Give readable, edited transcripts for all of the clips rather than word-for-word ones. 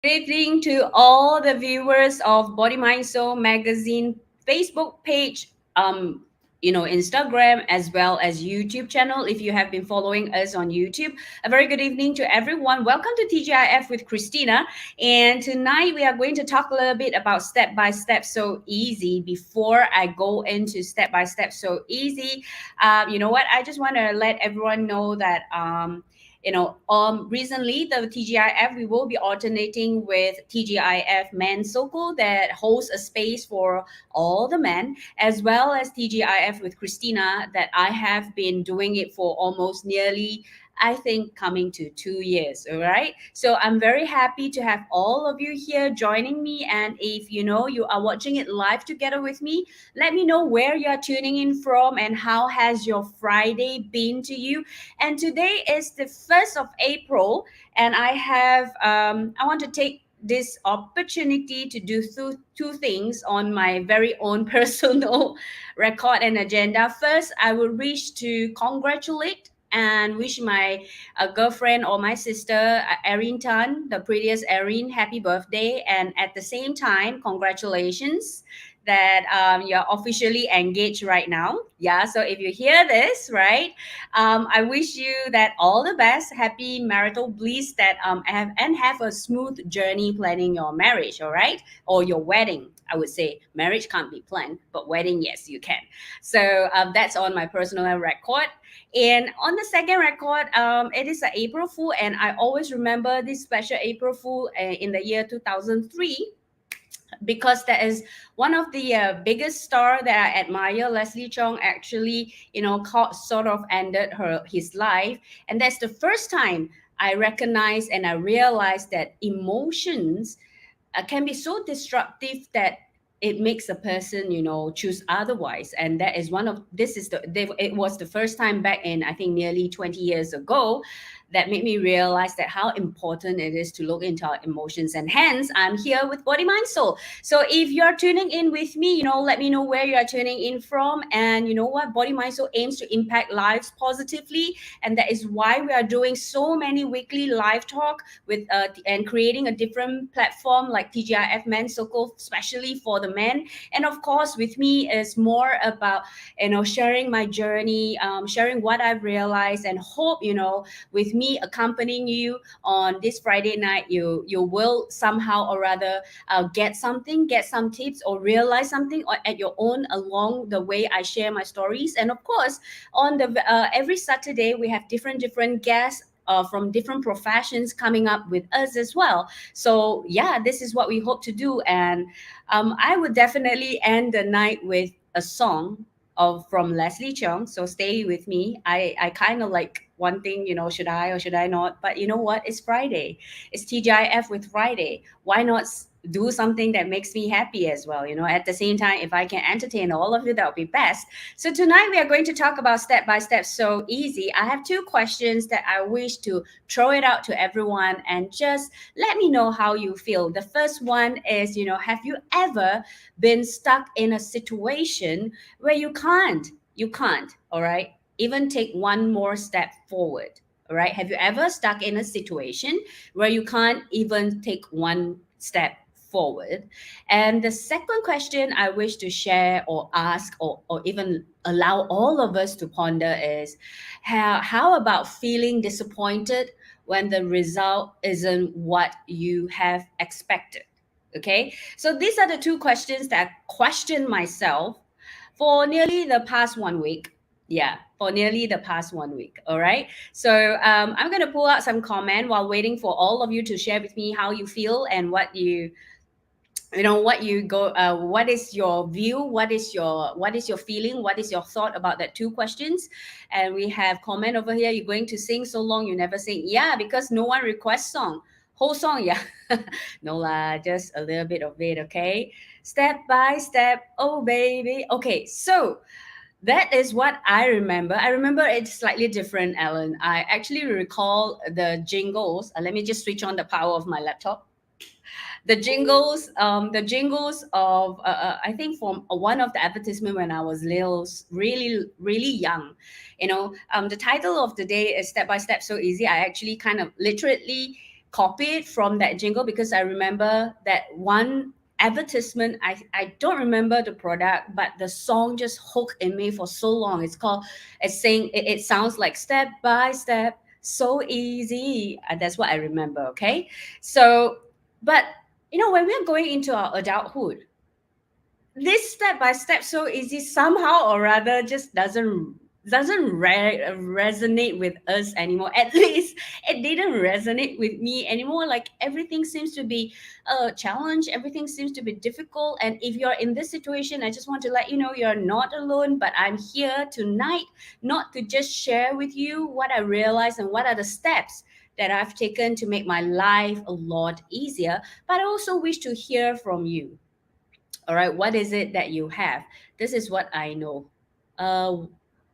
Good evening to all the viewers of Body Mind Soul magazine Facebook page, Instagram as well as YouTube channel. If you have been following us on YouTube, a very good evening to everyone. Welcome to TGIF with Christina. And tonight we are going to talk a little bit about step by step so easy. Before I go into step by step so easy, you know what? I just want to let everyone know that. Recently the TGIF, we will be alternating with TGIF Men Circle that hosts a space for all the men, as well as TGIF with Christina that I have been doing it for almost nearly, I think, coming to 2 years. All right. So I'm very happy to have all of you here joining me. And if you are watching it live together with me, let me know where you are tuning in from and how has your Friday been to you. And today is the 1st of April, and I want to take this opportunity to do two things on my very own personal record and agenda. First, I will wish to congratulate and wish my girlfriend or my sister, Erin Tan, the prettiest Erin, happy birthday. And at the same time, congratulations that you're officially engaged right now. Yeah, so if you hear this, right, I wish you that all the best, happy marital bliss, that and have a smooth journey planning your marriage, all right, or your wedding. I would say marriage can't be planned, but wedding, yes, you can. So that's on my personal record. And on the second record, it is an April Fool, and I always remember this special April Fool in the year 2003 because that is one of the biggest star that I admire. Leslie Chong actually, sort of ended his life, and that's the first time I recognized and I realized that emotions can be so destructive that it makes a person choose otherwise. And that is one of this is the they, it was the first time back in, I think, nearly 20 years ago, that made me realize that how important it is to look into our emotions. And hence I'm here with Body Mind Soul. So if you're tuning in with me, let me know where you are tuning in from. And you know what, Body Mind Soul aims to impact lives positively, and that is why we are doing so many weekly live talk with and creating a different platform like TGIF Men Circle, especially for the men. And of course, with me is more about sharing my journey, sharing what I've realized, and hope with me accompanying you on this Friday night, you will somehow or rather get some tips, or realize something or at your own along the way I share my stories. And of course, on the every Saturday we have different guests from different professions coming up with us as well. So yeah, this is what we hope to do. And I would definitely end the night with a song of from Leslie Cheung. So stay with me. I kind of like wanting, should I or should I not? But you know what? It's Friday. It's TGIF with Friday. Why not do something that makes me happy as well? At the same time, if I can entertain all of you, that would be best. So tonight we are going to talk about step by step so easy. I have two questions that I wish to throw it out to everyone and just let me know how you feel. The first one is, have you ever been stuck in a situation where you can't, all right, even take one more step forward? All right, have you ever stuck in a situation where you can't even take one step forward? And the second question I wish to share or ask, or even allow all of us to ponder is, how about feeling disappointed when the result isn't what you have expected? Okay, so these are the two questions that I question myself for nearly the past 1 week. Yeah, for nearly the past 1 week. All right. So I'm going to pull out some comment while waiting for all of you to share with me how you feel and what you go what is your view, what is your feeling, what is your thought about that two questions. And we have comment over here: you're going to sing so long you never sing. Yeah, because no one requests song, whole song. Yeah. No lah, just a little bit of it. Okay, step by step, oh baby. Okay, so that is what I remember. I remember it's slightly different, Alan. I actually recall the jingles. Let me just switch on the power of my laptop. The jingles of I think from one of the advertisement when I was little, really really young. The title of the day is Step by Step So Easy. I actually kind of literally copied from that jingle because I remember that one advertisement. I don't remember the product, but the song just hooked in me for so long. It's saying, it sounds like step by step, so easy. That's what I remember. Okay. So, but when we're going into our adulthood, this step by step so easy somehow or rather just doesn't resonate with us anymore. At least it didn't resonate with me anymore. Like everything seems to be a challenge, everything seems to be difficult. And if you're in this situation, I just want to let you know you're not alone. But I'm here tonight not to just share with you what I realized and what are the steps that I've taken to make my life a lot easier, but I also wish to hear from you. All right, what is it that you have? This is what I know. Uh,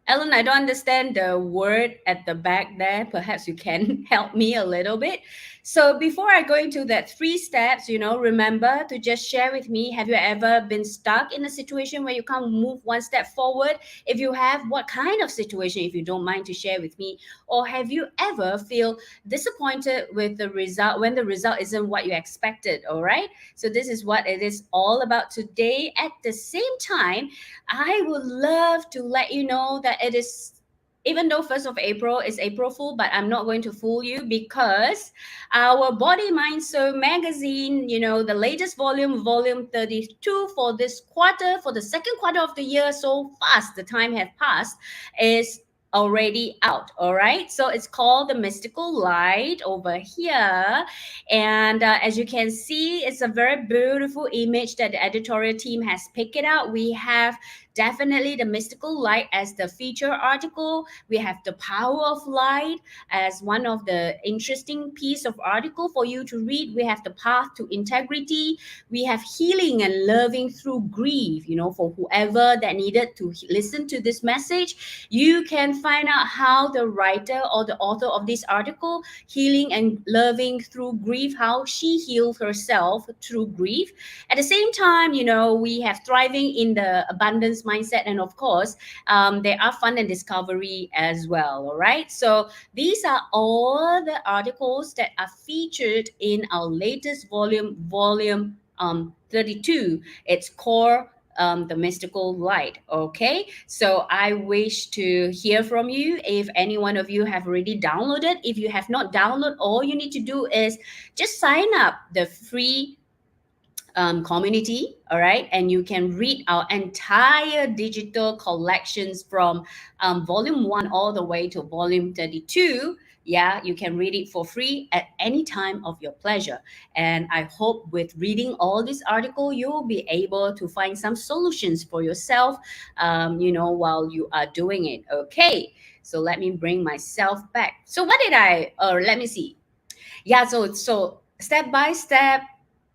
Ellen, I don't understand the word at the back there. Perhaps you can help me a little bit. So before I go into that three steps, remember to just share with me. Have you ever been stuck in a situation where you can't move one step forward? If you have, what kind of situation, if you don't mind to share with me? Or have you ever feel disappointed with the result when the result isn't what you expected? All right. So this is what it is all about today. At the same time, I would love to let you know that it is, even though 1st of April is April Fool, but I'm not going to fool you because our Body Mind Soul magazine, the latest volume, volume 32 for this quarter, for the second quarter of the year, so fast, the time has passed, is already out. All right. So it's called The Mystical Light over here. And as you can see, it's a very beautiful image that the editorial team has picked it out. We have definitely the mystical light as the feature article. We have the power of light as one of the interesting piece of article for you to read. We have the path to integrity. We have healing and loving through grief. For whoever that needed to listen to this message, you can find out how the writer or the author of this article, healing and loving through grief, how she healed herself through grief. At the same time, we have thriving in the abundance mindset, and of course, there are fun and discovery as well. All right. So these are all the articles that are featured in our latest volume 32. It's core the mystical light. Okay, so I wish to hear from you. If any one of you have already downloaded, if you have not downloaded, all you need to do is just sign up the free community. All right, and you can read our entire digital collections from volume 1 all the way to volume 32. Yeah, you can read it for free at any time of your pleasure. And I hope with reading all this article, you'll be able to find some solutions for yourself, while you are doing it. Okay, so let me bring myself back. So what did let me see. Yeah, so step by step.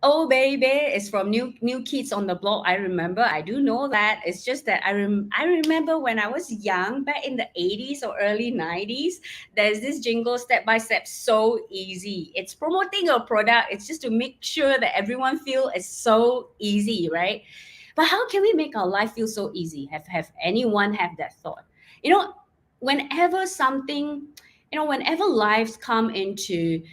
Oh baby, it's from New Kids on the Block. I remember. I do know that. It's just that I remember when I was young, back in the 80s or early 90s, there's this jingle, step by step, so easy. It's promoting a product. It's just to make sure that everyone feel it's so easy, right? But how can we make our life feel so easy? Have anyone have that thought? You know, whenever something, whenever lives come into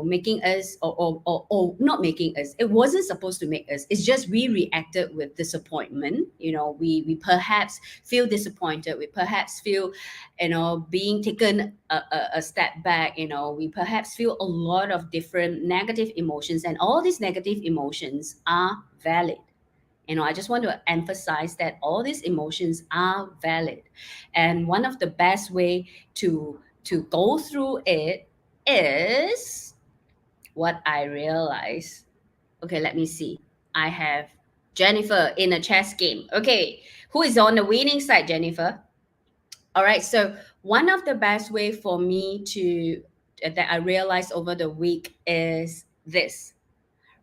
making us, or not making us, it wasn't supposed to make us. It's just we reacted with disappointment. We perhaps feel disappointed. We perhaps feel, being taken a step back. We perhaps feel a lot of different negative emotions, and all these negative emotions are valid. I just want to emphasize that all these emotions are valid. And one of the best way to go through it is what I realize. Okay, let me see. I have Jennifer in a chess game. Okay, who is on the winning side, Jennifer? All right, so one of the best way for me to that I realized over the week is this: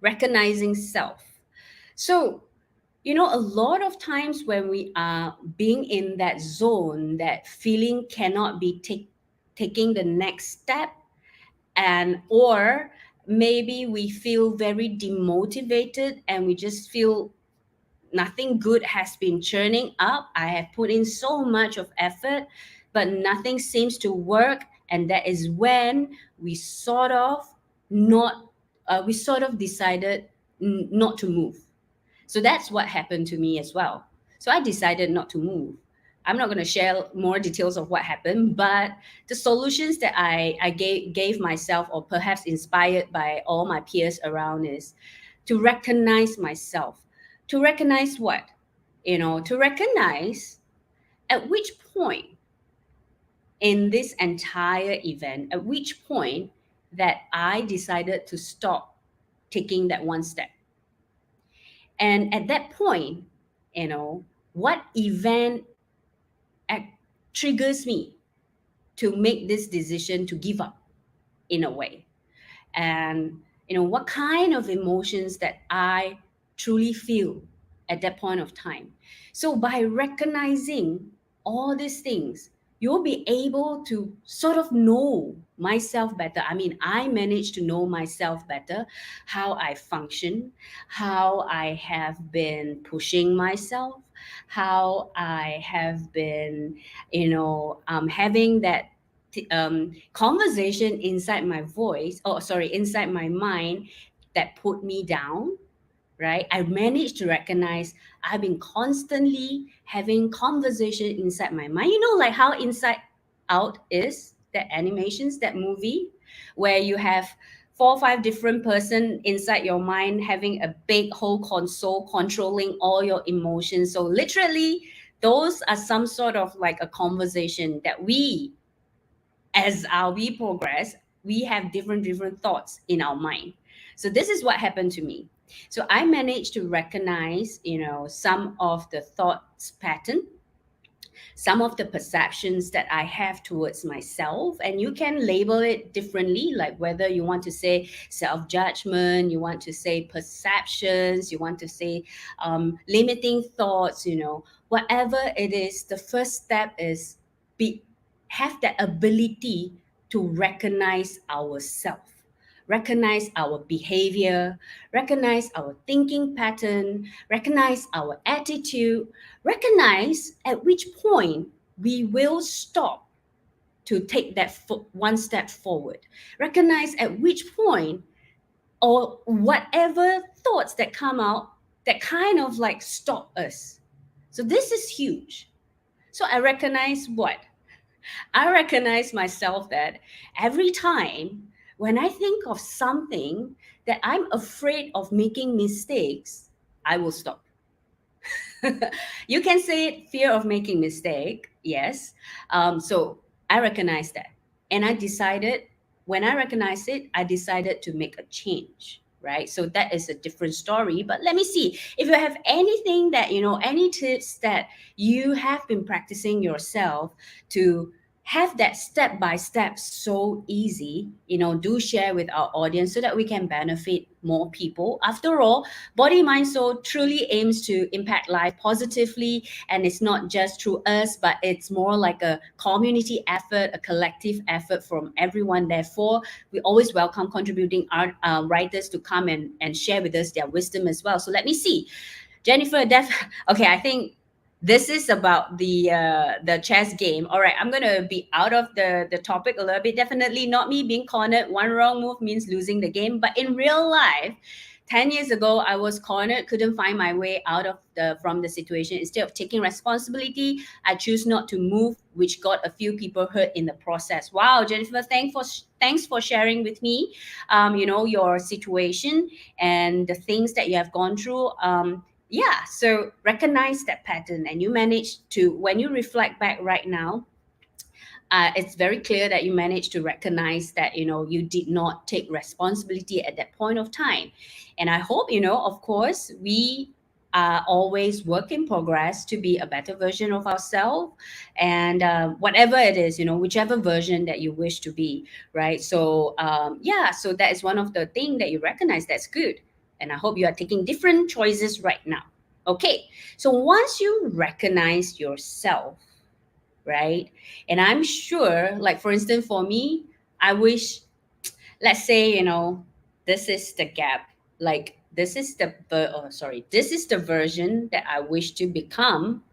recognizing self. So a lot of times when we are being in that zone, that feeling cannot be taking the next step, and or maybe we feel very demotivated and we just feel nothing good has been churning up. I have put in so much of effort, but nothing seems to work. And that is when we sort of not we sort of decided not to move. So that's what happened to me as well. So I decided not to move. I'm not going to share more details of what happened, but the solutions that I gave myself, or perhaps inspired by all my peers around, is to recognize myself. To recognize what? To recognize at which point in this entire event, at which point that I decided to stop taking that one step. And at that point, what event act triggers me to make this decision to give up in a way? And what kind of emotions that I truly feel at that point of time. So by recognizing all these things, you'll be able to sort of know myself better. I mean, I managed to know myself better, how I function, how I have been pushing myself, how I have been having that conversation inside my voice, oh sorry, inside my mind, that put me down, right? I managed to recognize I've been constantly having conversation inside my mind. Like how Inside Out is, that animations, that movie, where you have 4 or 5 different person inside your mind having a big whole console controlling all your emotions. So literally, those are some sort of like a conversation that we, as we progress, we have different thoughts in our mind. So this is what happened to me. So I managed to recognize, some of the thoughts pattern, some of the perceptions that I have towards myself. And you can label it differently, like whether you want to say self judgment, you want to say perceptions, you want to say limiting thoughts, whatever it is. The first step is be have that ability to recognize ourselves, recognize our behavior, recognize our thinking pattern, recognize our attitude, recognize at which point we will stop to take that one step forward, recognize at which point, or whatever thoughts that come out that kind of like stop us. So this is huge. So I recognize what? I recognize myself that every time when I think of something that I'm afraid of making mistakes, I will stop. You can say it, fear of making mistake, yes. So I recognize that, and I decided, when I recognized it, I decided to make a change, right? So that is a different story. But let me see if you have anything that, any tips that you have been practicing yourself to have that step by step so easy, do share with our audience so that we can benefit more people. After all, Body Mind Soul truly aims to impact life positively, and it's not just through us, but it's more like a community effort, a collective effort from everyone. Therefore, we always welcome contributing art writers to come and share with us their wisdom as well. So let me see, Jennifer. Okay, I think this is about the chess game. All right, I'm gonna be out of the topic a little bit. Definitely not me being cornered. One wrong move means losing the game. But in real life, 10 years ago, I was cornered, couldn't find my way out of from the situation. Instead of taking responsibility, I choose not to move, which got a few people hurt in the process. Wow, Jennifer, thanks for sharing with me, your situation and the things that you have gone through. Yeah, so recognize that pattern, and you manage to, when you reflect back right now, it's very clear that you managed to recognize that you did not take responsibility at that point of time. And I hope, of course, we are always work in progress to be a better version of ourselves, and whatever it is, whichever version that you wish to be, right? So yeah, so that is one of the things that you recognize. That's good, and I hope you are taking different choices right now. Okay, so once you recognize yourself, right? And I'm sure, like for instance, for me, I wish, let's say, this is the gap. Like this is this is the version that I wish to become.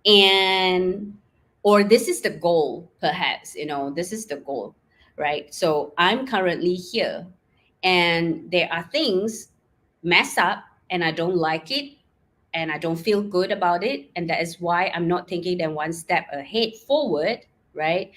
And or this is the goal, perhaps, this is the goal, right? So I'm currently here, and there are things mess up, and I don't like it, and I don't feel good about it, and that is why I'm not thinking them one step ahead forward, right?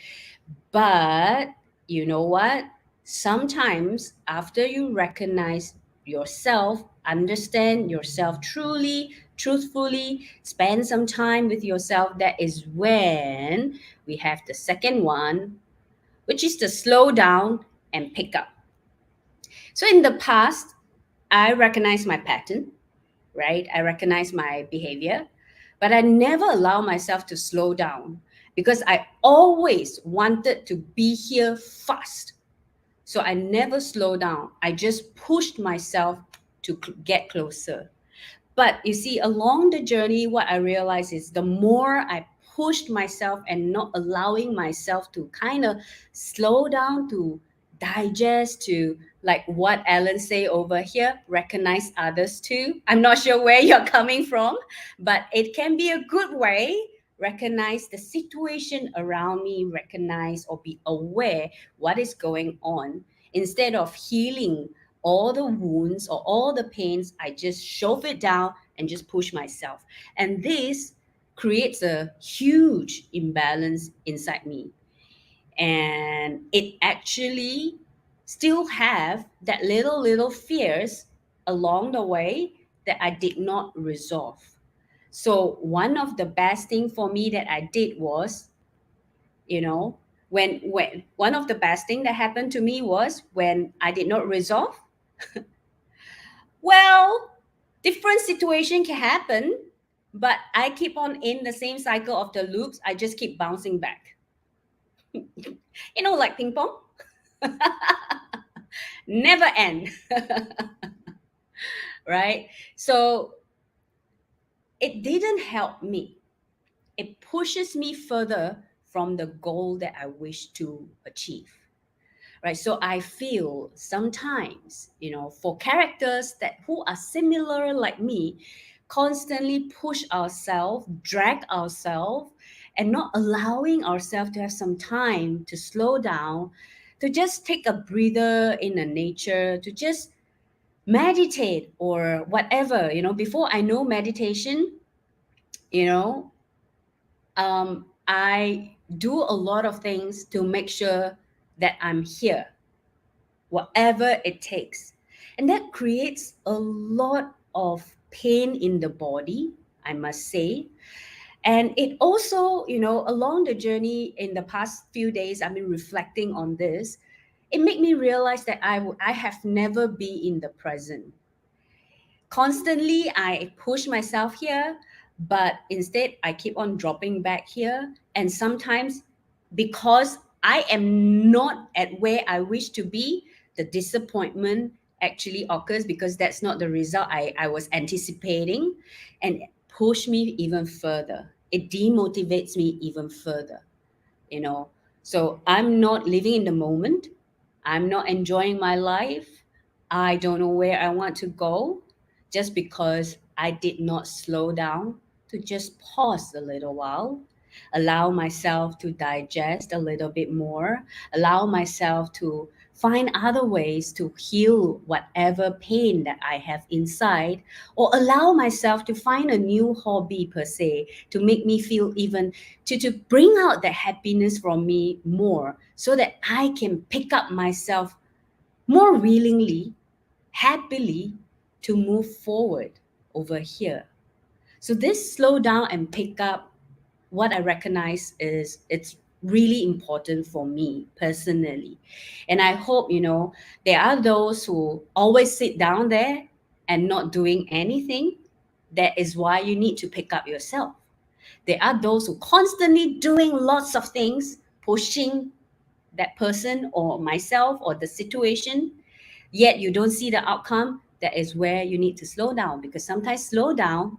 But you know what? Sometimes after you recognize yourself, understand yourself truly, truthfully, spend some time with yourself, that is when we have the second one, which is to slow down and pick up. So in the past, I recognize my pattern, right? I recognize my behavior, but I never allow myself to slow down because I always wanted to be here fast. So I never slow down. I just pushed myself to get closer. But you see, along the journey, what I realized is the more I pushed myself and not allowing myself to kind of slow down, to digest, to like what Ellen say over here, recognize others too. I'm not sure where you're coming from, but it can be a good way. Recognize the situation around me, recognize or be aware what is going on instead of healing all the wounds or all the pains. I just shove it down and just push myself. And this creates a huge imbalance inside me. And it actually still have that little fears along the way that I did not resolve. So one of the best thing for me that I did was, you know, when one of the best thing that happened to me was when I did not resolve. Well, different situation can happen, but I keep on in the same cycle of the loops. I just keep bouncing back. Like ping pong, never end, right? So it didn't help me. It pushes me further from the goal that I wish to achieve. Right, so I feel sometimes, for characters that who are similar like me, constantly push ourselves, drag ourselves, and not allowing ourselves to have some time to slow down, to just take a breather in the nature, to just meditate or whatever. Before I know meditation, you know I do a lot of things to make sure that I'm here, whatever it takes. And that creates a lot of pain in the body, I must say. And it also, along the journey in the past few days, I've been reflecting on this. It made me realize that I have never been in the present. Constantly I push myself here, but instead I keep on dropping back here. And sometimes, because I am not at where I wish to be, the disappointment actually occurs because that's not the result I was anticipating, and it push me even further. It demotivates me even further you know so I'm not living in the moment. I'm not enjoying my life. I don't know where I want to go, just because I did not slow down to just pause a little while, allow myself to digest a little bit more, allow myself to find other ways to heal whatever pain that I have inside, or allow myself to find a new hobby per se to make me feel even, to bring out the happiness from me more, so that I can pick up myself more willingly, happily, to move forward over here. So this slow down and pick up, what I recognize is it's really important for me personally. And I hope, there are those who always sit down there and not doing anything. That is why you need to pick up yourself. There are those who constantly doing lots of things, pushing that person or myself or the situation, yet you don't see the outcome. That is where you need to slow down, because sometimes slow down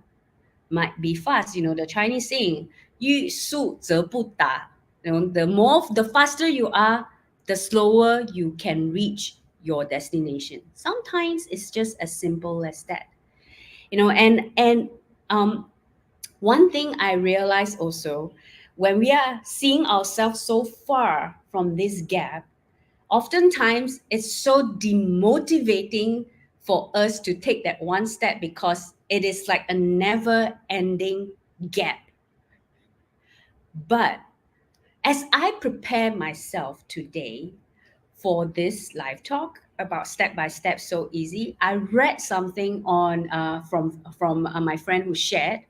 might be fast. The Chinese saying, 欲速则不达. The faster you are, the slower you can reach your destination. Sometimes it's just as simple as that. And one thing I realized also, when we are seeing ourselves so far from this gap, oftentimes it's so demotivating for us to take that one step because it is like a never ending gap. But as I prepare myself today for this live talk about step by step so easy, I read something on from my friend who shared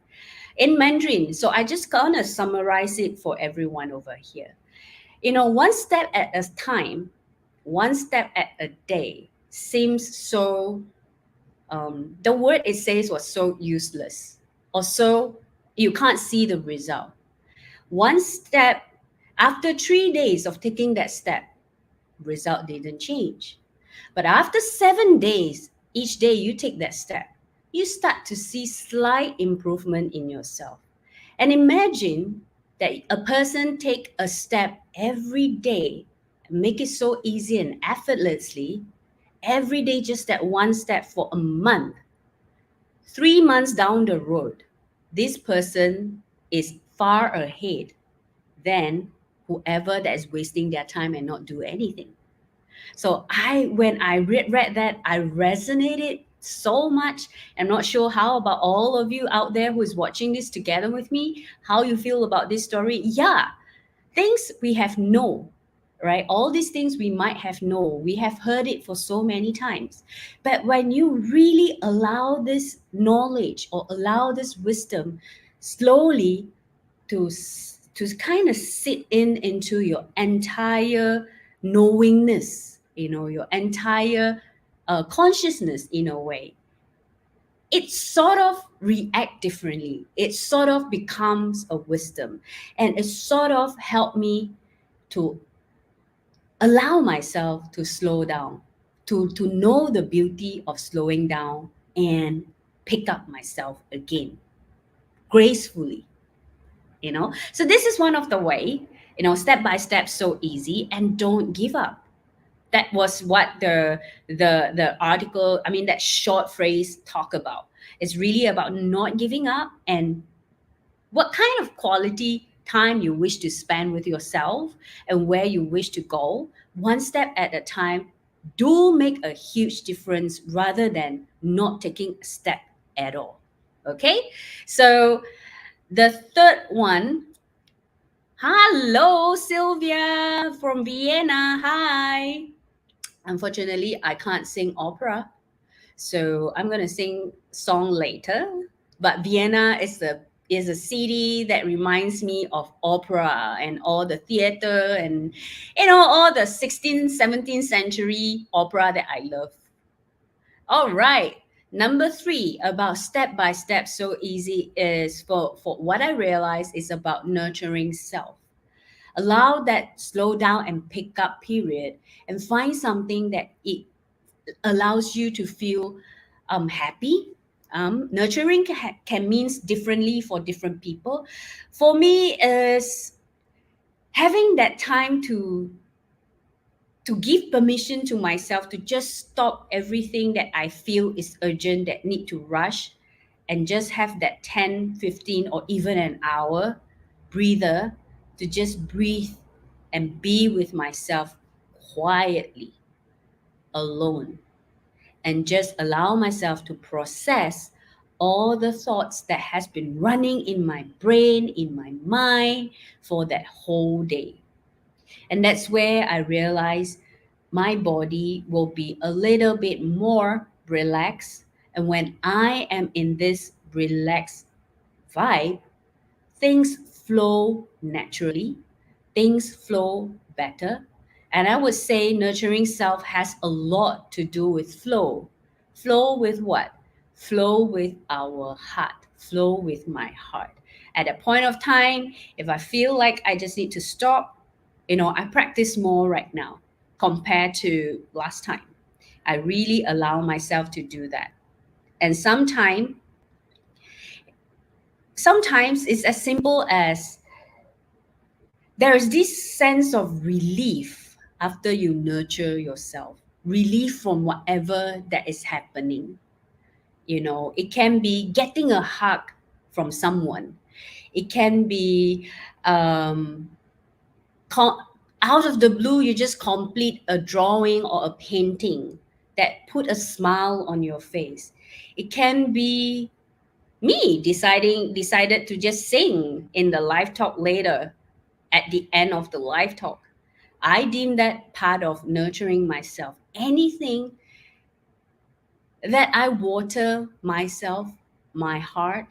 in Mandarin. So I just gonna summarize it for everyone over here. One step at a time, one step at a day seems so, the word it says was so useless, or so you can't see the result. One step, after 3 days of taking that step, result didn't change. But after 7 days, each day you take that step, you start to see slight improvement in yourself. And imagine that a person take a step every day, make it so easy and effortlessly, every day just that one step for a month. 3 months down the road, this person is far ahead than whoever that is wasting their time and not do anything. So when I read that, I resonated so much. I'm not sure how about all of you out there who is watching this together with me, how you feel about this story. Yeah, things we have known, right? All these things we might have known. We have heard it for so many times. But when you really allow this knowledge or allow this wisdom slowly to kind of sit into your entire knowingness, your entire consciousness in a way, it sort of react differently. It sort of becomes a wisdom, and it sort of helped me to allow myself to slow down, to know the beauty of slowing down and pick up myself again gracefully. So this is one of the way, step by step, so easy, and don't give up. That was what the article, I mean, that short phrase talk about. It's really about not giving up, and what kind of quality time you wish to spend with yourself and where you wish to go, one step at a time, do make a huge difference rather than not taking a step at all. Okay, so the third one. Hello, Sylvia from Vienna. Hi. Unfortunately, I can't sing opera, so I'm gonna sing song later. But Vienna is a city that reminds me of opera and all the theater and all the 16th, 17th century opera that I love. All right. Number three, about step by step so easy, is for what I realize is about nurturing self. Allow that slow down and pick up period, and find something that it allows you to feel happy. Nurturing can means differently for different people. For me, is having that time to give permission to myself to just stop everything that I feel is urgent, that need to rush, and just have that 10, 15, or even an hour breather to just breathe and be with myself quietly, alone, and just allow myself to process all the thoughts that has been running in my brain, in my mind for that whole day. And that's where I realized my body will be a little bit more relaxed. And when I am in this relaxed vibe, things flow naturally, things flow better. And I would say nurturing self has a lot to do with flow. Flow with what? Flow with our heart, flow with my heart. At a point of time, if I feel like I just need to stop, I practice more right now compared to last time. I really allow myself to do that. And sometimes it's as simple as there is this sense of relief after you nurture yourself, relief from whatever that is happening. It can be getting a hug from someone. It can be um, co- out of the blue, you just complete a drawing or a painting that put a smile on your face. It can be me decided to just sing in the live talk later at the end of the live talk. I deem that part of nurturing myself. Anything that I water myself, my heart,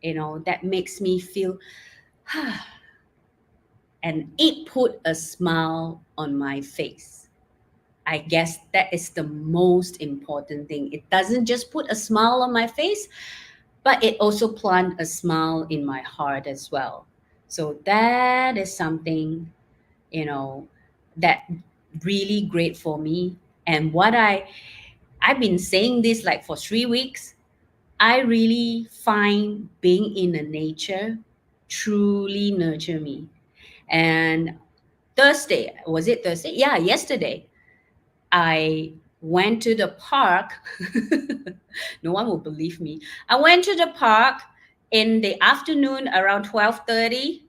that makes me feel, and it put a smile on my face. I guess that is the most important thing. It doesn't just put a smile on my face, but it also plant a smile in my heart as well. So that is something, you know, that really great for me. And I've been saying this like for 3 weeks. I really find being in the nature truly nurture me. And Thursday, was it Thursday? Yeah, yesterday I went to the park. No one will believe me. I went to the park in the afternoon around 12:30,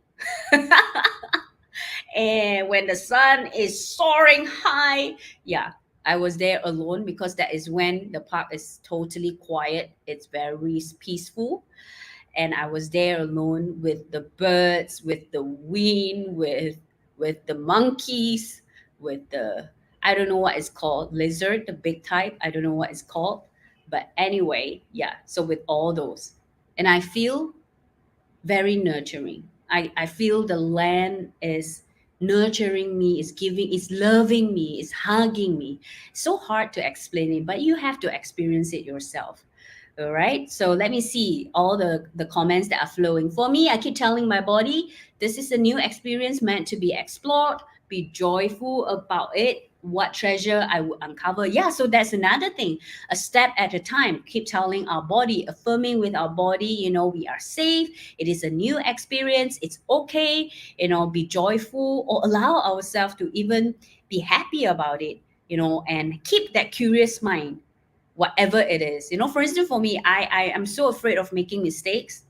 and when the sun is soaring high. Yeah, I was there alone because that is when the park is totally quiet. It's very peaceful, and I was there alone with the birds, with the wind, with the monkeys, with the, I don't know what it's called, lizard, the big type. I don't know what it's called, but anyway, yeah. So with all those, and I feel very nurturing. I feel the land is nurturing me, is giving, is loving me, is hugging me. So hard to explain it, but you have to experience it yourself. All right. So let me see all the comments that are flowing. For me, I keep telling my body, this is a new experience meant to be explored. Be joyful about it. What treasure I will uncover. Yeah. So that's another thing. A step at a time. Keep telling our body, affirming with our body, we are safe. It is a new experience. It's okay. Be joyful or allow ourselves to even be happy about it, and keep that curious mind, whatever it is. For instance, for me, I am so afraid of making mistakes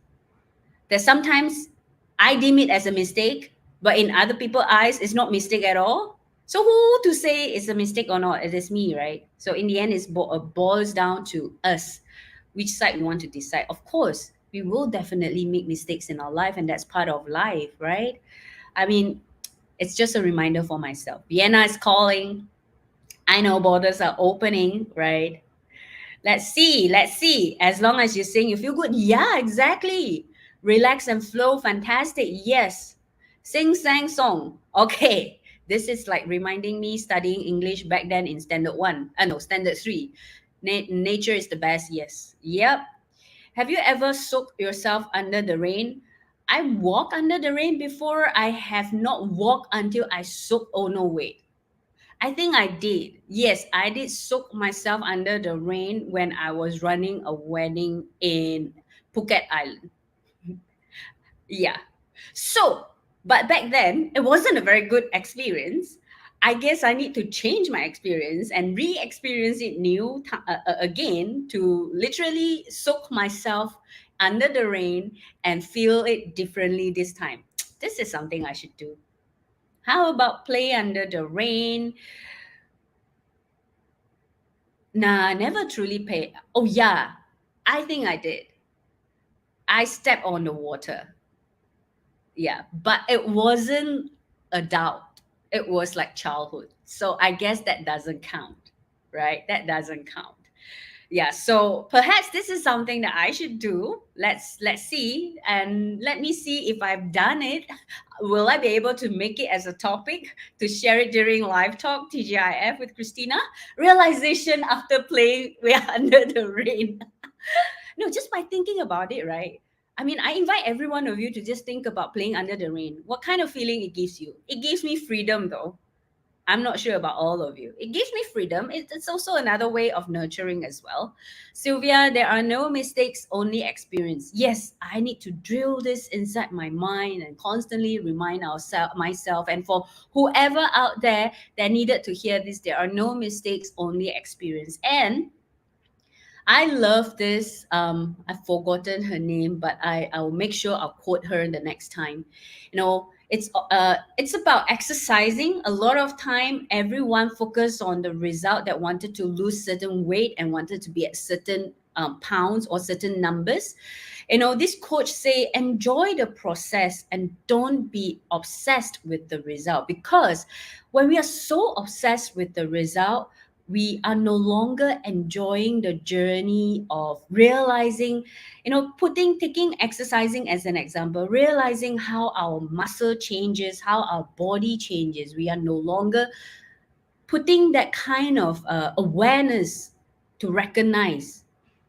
that sometimes I deem it as a mistake, but in other people's eyes, it's not mistake at all. So who to say it's a mistake or not? It is me, right? So in the end, it boils down to us, which side we want to decide. Of course, we will definitely make mistakes in our life, and that's part of life, right? I mean, it's just a reminder for myself. Vienna is calling. I know borders are opening, right? Let's see. Let's see. As long as you're saying you feel good. Yeah, exactly. Relax and flow. Fantastic. Yes. Sing, sang, song. Okay. This is like reminding me studying English back then in standard one. No, standard three. Nature is the best. Yes. Yep. Have you ever soaked yourself under the rain? I walk under the rain before. I have not walked until I soak. Oh, no, wait. I think I did. Yes, I did soak myself under the rain when I was running a wedding in Phuket Island. Yeah. So, but back then, it wasn't a very good experience. I guess I need to change my experience and re experience it again to literally soak myself under the rain and feel it differently this time. This is something I should do. How about play under the rain? Nah, I never truly paid. Oh yeah, I think I did. I stepped on the water. Yeah, but it wasn't adult. It was like childhood. So I guess that doesn't count, right? That doesn't count. Yeah, so perhaps this is something that I should do. Let's see, and let me see if I've done it. Will I be able to make it as a topic to share it during live talk TGIF with Christina? Realization after playing we are under the rain. No, just by thinking about it, right? I mean, I invite every one of you to just think about playing under the rain. What kind of feeling it gives you? It gives me freedom, though. I'm not sure about all of you. It gives me freedom. It's also another way of nurturing as well. Sylvia, there are no mistakes, only experience. Yes, I need to drill this inside my mind and constantly remind myself, and for whoever out there that needed to hear this, there are no mistakes, only experience. And I love this. I've forgotten her name, but I'll make sure I'll quote her the next time. It's about exercising. A lot of time, everyone focused on the result, that wanted to lose certain weight and wanted to be at certain pounds or certain numbers. This coach say, enjoy the process and don't be obsessed with the result, because when we are so obsessed with the result, we are no longer enjoying the journey of realizing, taking exercising as an example, realizing how our muscle changes, how our body changes. We are no longer putting that kind of awareness to recognize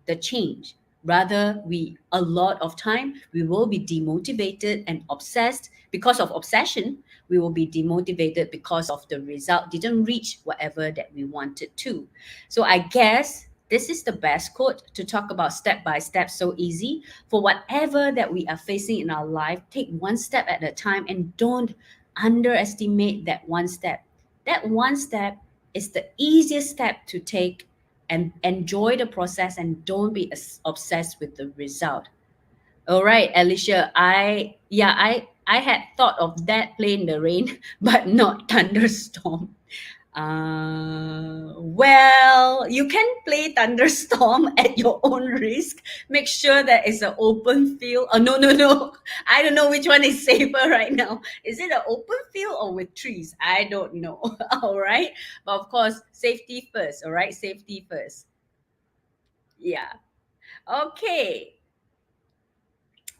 the change. Rather, we a lot of time we will be demotivated and obsessed. Because of obsession, we will be demotivated because of the result didn't reach whatever that we wanted to. So I guess this is the best quote to talk about step by step, so easy. For whatever that we are facing in our life, take one step at a time and don't underestimate that one step. That one step is the easiest step to take, and enjoy the process and don't be obsessed with the result. All right, Alicia, I had thought of that, play in the rain, but not thunderstorm. Well, you can play thunderstorm at your own risk. Make sure that it's an open field. Oh, no, no, no. I don't know which one is safer right now. Is it an open field or with trees? I don't know. All right. But of course, safety first. All right. Safety first. Yeah. Okay.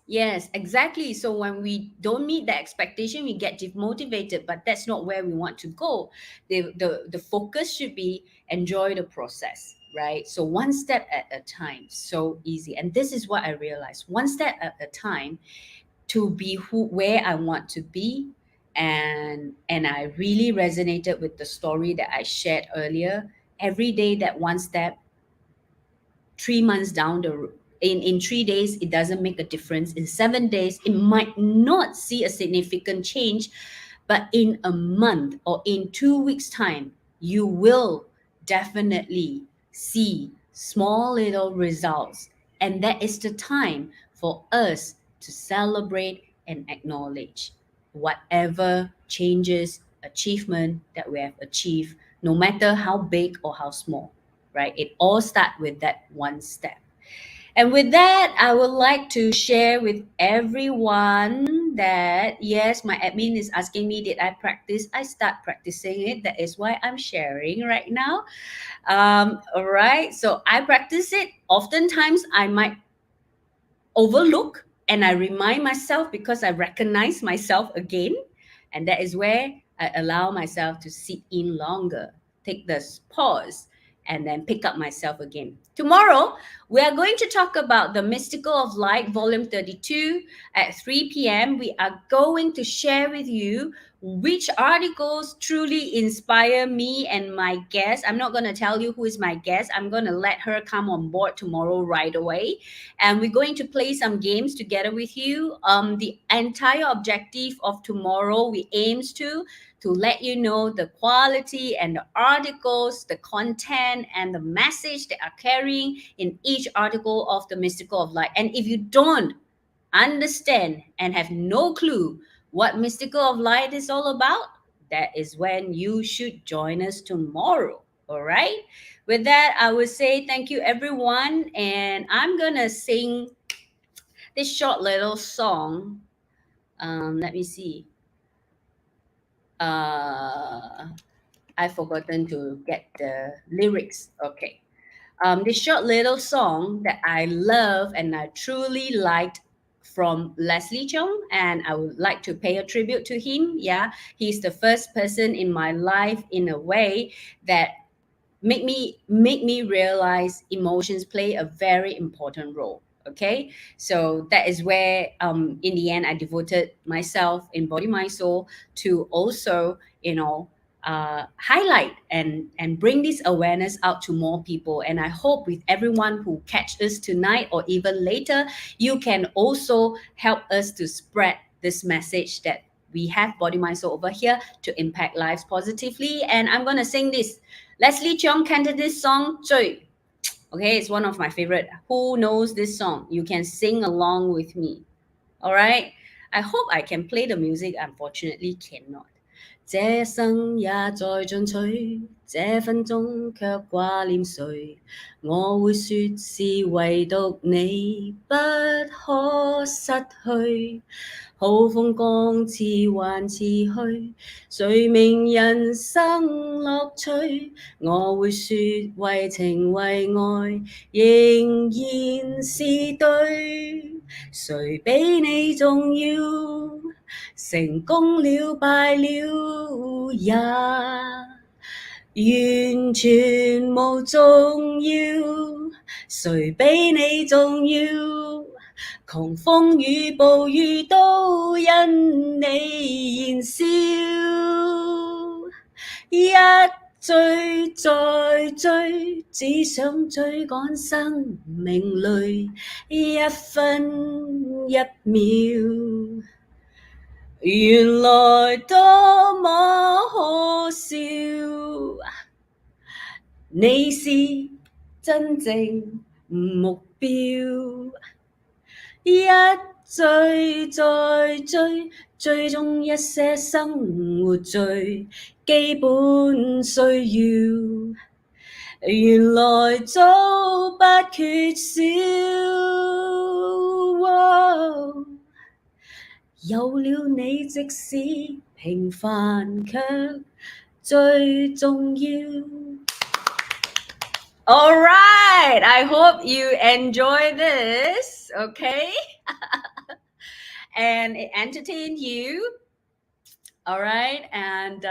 Yes, exactly. So when we don't meet the expectation, we get demotivated, but that's not where we want to go. The focus should be enjoy the process, right? So one step at a time, so easy. And this is what I realized. One step at a time to be where I want to be. And I really resonated with the story that I shared earlier. Every day that one step, 3 months down the road, in 3 days it doesn't make a difference. In 7 days it might not see a significant change, but in a month or in 2 weeks time, you will definitely see small little results. And that is the time for us to celebrate and acknowledge whatever changes, achievement that we have achieved, no matter how big or how small, right? It all starts with that one step. And with that, I would like to share with everyone that yes, my admin is asking me, did I practice? I start practicing it. That is why I'm sharing right now. All right. So I practice it. Oftentimes, I might overlook and I remind myself because I recognize myself again. And that is where I allow myself to sit in longer, take this pause, and then pick up myself again. Tomorrow, we are going to talk about The Mystical of Light, Volume 32 at 3 p.m. We are going to share with you which articles truly inspire me and my guest. I'm not going to tell you who is my guest. I'm going to let her come on board tomorrow right away. And we're going to play some games together with you. The entire objective of tomorrow, we aims to let you know the quality and the articles, the content, and the message they are carrying in each article of The Mystical of Light. And if you don't understand and have no clue what Mystical of Light is all about, that is when you should join us tomorrow. All right. With that, I will say thank you, everyone. And I'm going to sing this short little song. Let me see. I've forgotten to get the lyrics. Okay. This short little song that I love and I truly liked from Leslie Cheung, and I would like to pay a tribute to him. Yeah, he's the first person in my life in a way that make me realize emotions play a very important role. Okay, so that is where in the end I devoted myself in body mind soul to also highlight and bring this awareness out to more people. And I hope with everyone who catch us tonight or even later, you can also help us to spread this message that we have body mind soul over here to impact lives positively. And I'm going to sing this Leslie Cheung canted this song 醉. Okay, it's one of my favorite. Who knows this song? You can sing along with me. All right. I hope I can play the music. Unfortunately, cannot. 這生也在進取，這分鐘卻掛念誰？我會說是唯獨你不可失去。好風光似幻似虛，誰明人生樂趣？我會說為情為愛，仍然是對。誰比你重要？成功了敗了也完全無重要。誰比你重要？狂風與暴雨都因你燃燒。一追再追，只想追趕生命裏一分一秒。原來多麼可笑，你是真正目標。一追再追，追蹤一些生活最基本需要，原來早不缺少。有了你，即使平凡卻最重要。All right, I hope you enjoy this, okay? And it entertained you. All right, and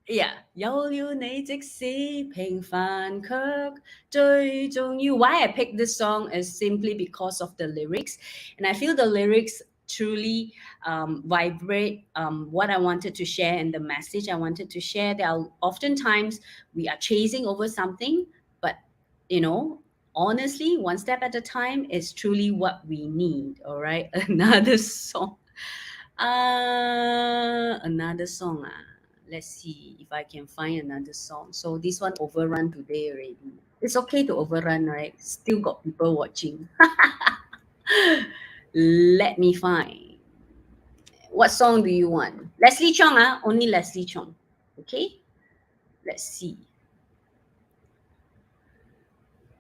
yeah, 有了你，即使平凡卻最重要。Why I picked this song is simply because of the lyrics, and I feel the lyrics truly vibrate what I wanted to share and the message I wanted to share. There are oftentimes we are chasing over something, but you know, honestly, one step at a time is truly what we need. All right, another song. Another song. Let's see if I can find another song. So this one overrun today already. It's okay to overrun, right? Still got people watching. Let me find. What song do you want? Leslie Chong, only Leslie Chong. Okay? Let's see.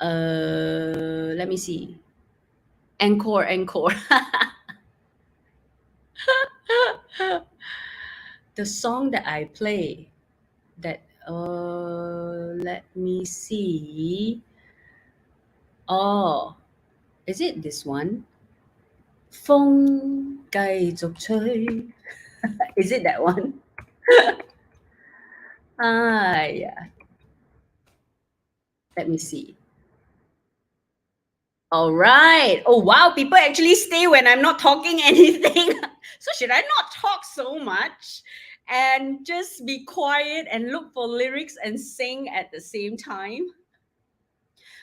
Let me see. Encore. The song that I play, that let me see. Oh, is it this one? 風繼續吹. Is it that one? Yeah. Let me see. All right. Oh, wow. People actually stay when I'm not talking anything. So should I not talk so much and just be quiet and look for lyrics and sing at the same time?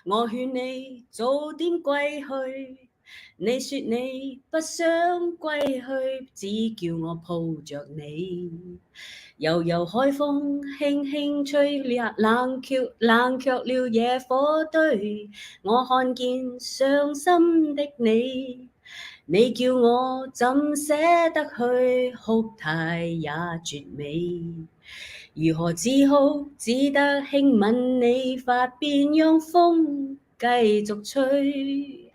我勸你早點歸去，你說你不想歸去，只叫我抱着你。悠悠海風輕輕吹，冷卻了野火堆。我看見傷心的你，你叫我怎捨得去，哭態也絕美。如何只好只得輕吻你髮邊，讓風繼續吹，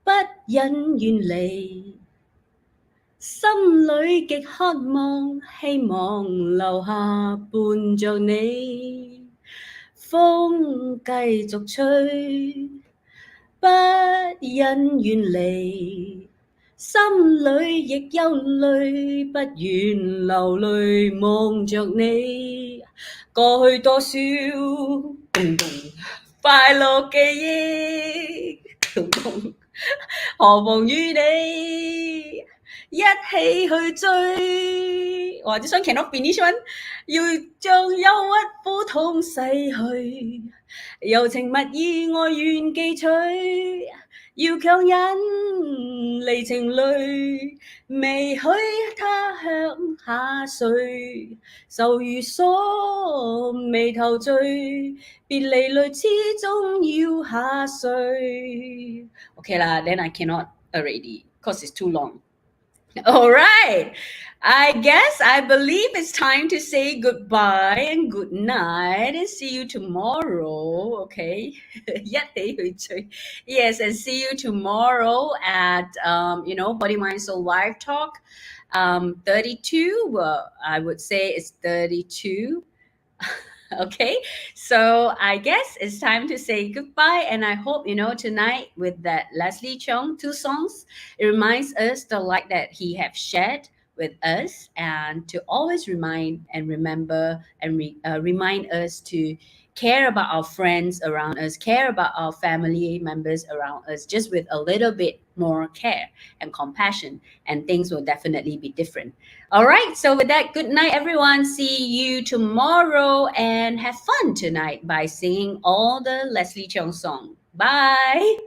不忍遠離。心裏極渴望，希望留下伴着你。風繼續吹，不忍遠離。心裏亦憂慮，不願流淚望着你。過去多少咚咚快樂記憶，咚咚何妨與你一起去追。哇！this one cannot finish one， 要將憂鬱苦痛逝去，柔情蜜意愛願記取。要強忍離情淚，未許他向下垂，愁如鎖眉頭聚，別離淚始終要下垂。Okay lah, then I cannot already, cause it's too long. All right. I believe it's time to say goodbye and good night and see you tomorrow. Okay. Yes, and see you tomorrow at Body Mind Soul Live Talk. 32. Well, I would say it's 32. Okay, so I guess it's time to say goodbye, and I hope tonight with that Leslie Cheung two songs, it reminds us the light that he have shared with us, and to always remind and remember and remind us to care about our friends around us, care about our family members around us, just with a little bit more care and compassion, and things will definitely be different. All right. So with that, good night, everyone. See you tomorrow and have fun tonight by singing all the Leslie Cheung song. Bye.